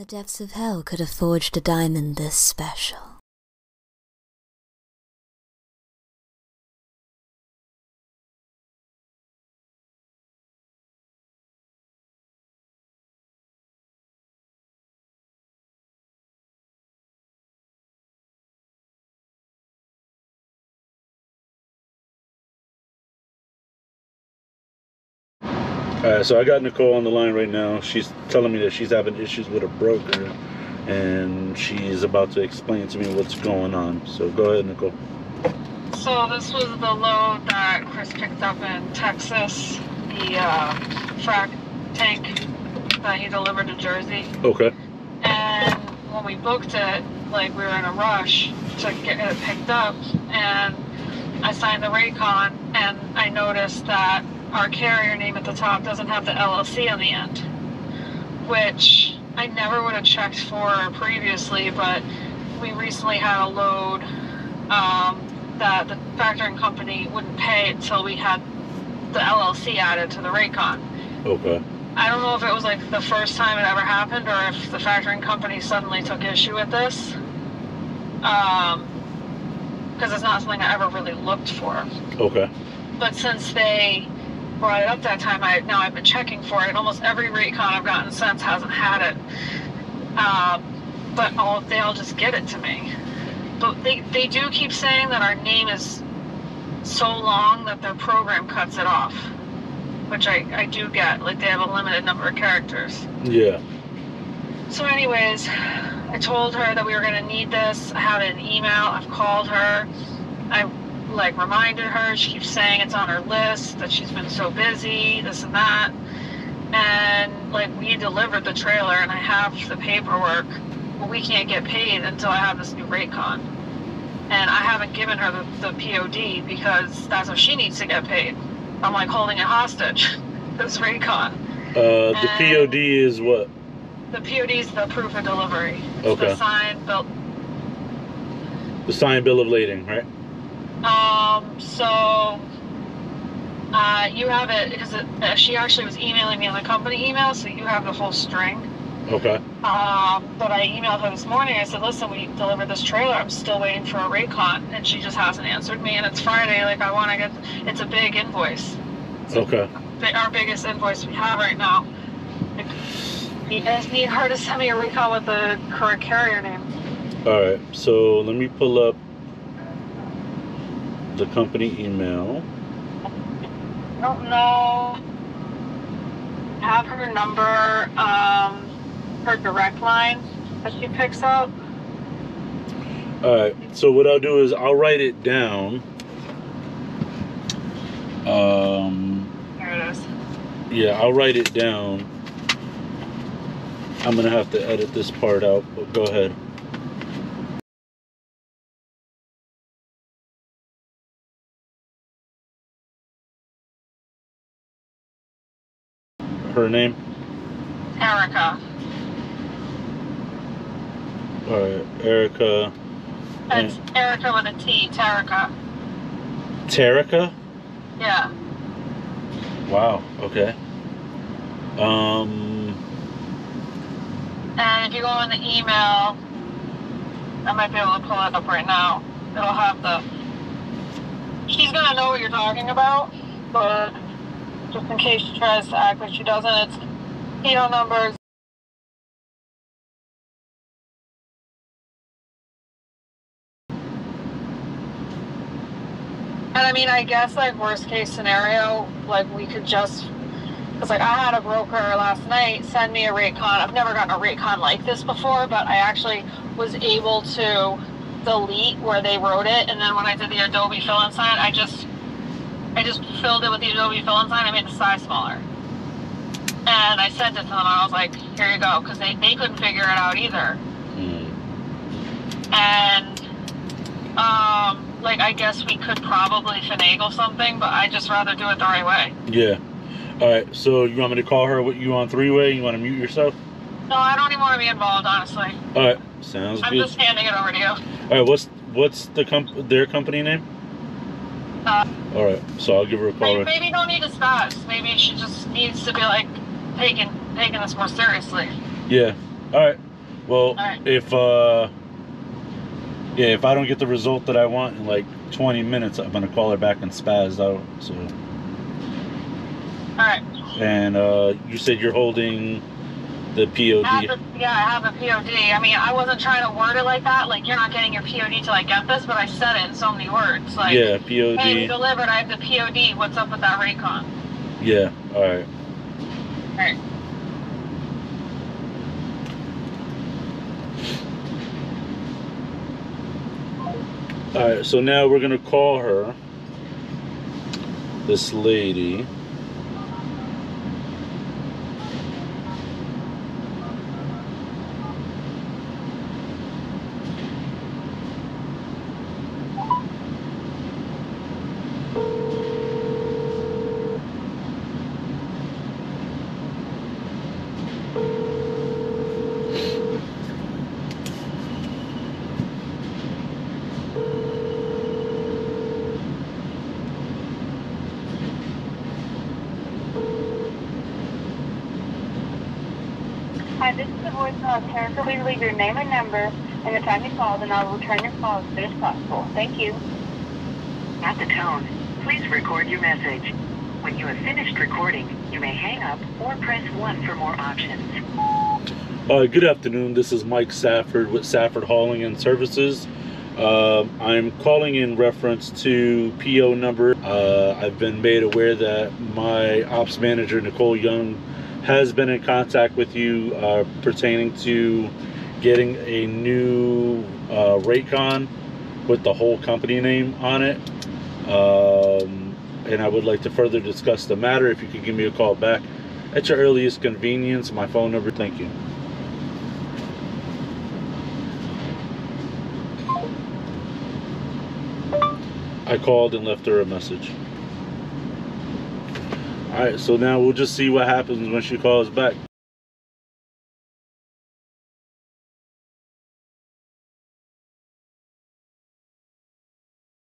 depths of hell could have forged a diamond this special? So I got Nicole on the line right now. She's telling me that she's having issues with a broker, and she's about to explain to me what's going on. So go ahead, Nicole. So this was the load that Chris picked up in Texas, the frac tank that he delivered to Jersey. Okay. And when we booked it, like, we were in a rush to get it picked up, and I signed the Raycon, and I noticed that our carrier name at the top doesn't have the LLC on the end, which I never would have checked for previously, but we recently had a load that the factoring company wouldn't pay until we had the LLC added to the Raycon. Okay. I don't know if it was like the first time it ever happened or if the factoring company suddenly took issue with this, because it's not something I ever really looked for. Okay. But since they brought it up that time, I've been checking for it. Almost every Raycon I've gotten since hasn't had it, but they all just get it to me. But they do keep saying that our name is so long that their program cuts it off, which I do get. Like, they have a limited number of characters. Yeah. So anyways, I told her that we were going to need this. I have an email. I've called her. I reminded her. She keeps saying it's on her list, that she's been so busy, this and that. And we delivered the trailer and I have the paperwork, but we can't get paid until I have this new Raycon. And I haven't given her the POD because that's what she needs to get paid. I'm holding it hostage, this Raycon. The POD is what? The POD is the proof of delivery. Okay. The signed bill. The signed bill of lading, right? So you have it because she actually was emailing me on the company email, so you have the whole string. Okay. But I emailed her this morning. I said, listen, we delivered this trailer. I'm still waiting for a Raycon, and she just hasn't answered me. And it's Friday. I want to get. It's a big invoice. Okay. Our biggest invoice we have right now. You guys need her to send me a Raycon with the correct carrier name. All right. So let me pull up the company email. I don't know. Have her number, her direct line that she picks up. Alright, so what I'll do is I'll write it down. There it is. Yeah, I'll write it down. I'm gonna have to edit this part out, but go ahead. Her name? Erica. Alright, Erica. It's Erica with a T, Terica. Terica? Yeah. Wow, okay. And if you go in the email, I might be able to pull it up right now. It'll have she's gonna know what you're talking about, but just in case she tries to act like she doesn't, it's PO numbers. And I mean, I guess worst case scenario, we could just, because I had a broker last night send me a Raycon. I've never gotten a Raycon like this before, but I actually was able to delete where they wrote it, and then when I did the Adobe fill-in sign, I just filled it with the Adobe fill-in sign. I made the size smaller. And I sent it to them. I was like, here you go, because they couldn't figure it out either. And I guess we could probably finagle something, but I'd just rather do it the right way. Yeah. Alright, so you want me to call her with you on three-way? You want to mute yourself? No, I don't even want to be involved, honestly. Alright, sounds good. I'm just handing it over to you. Alright, what's their company name? Alright, so I'll give her a call. Maybe you don't need to stop. Maybe she just needs to be taking this more seriously. Yeah. Alright. Well, right. if if I don't get the result that I want in like 20 minutes, I'm gonna call her back and spaz out. So. All right. And you said you're holding the POD. Yeah, I have a POD. I mean, I wasn't trying to word it like that. Like, you're not getting your POD till I get this, but I said it in so many words. Like, yeah, POD. Hey, we delivered. I have the POD. What's up with that Raycon? Yeah. All right. All right. All right. So now we're gonna call her. This lady. Hi, this is the voicemail of Karen. Please leave your name and number and the time you called, and I will return your call as soon as possible. Thank you. At the tone, please record your message. When you have finished recording, you may hang up or press 1 for more options. Good afternoon. This is Mike Safford with Safford Hauling and Services. I'm calling in reference to PO number. I've been made aware that my ops manager, Nicole Young, has been in contact with you pertaining to getting a new Raycon with the whole company name on it. And I would like to further discuss the matter. If you could give me a call back at your earliest convenience. My phone number. Thank you. I called and left her a message. Alright, so now we'll just see what happens when she calls back.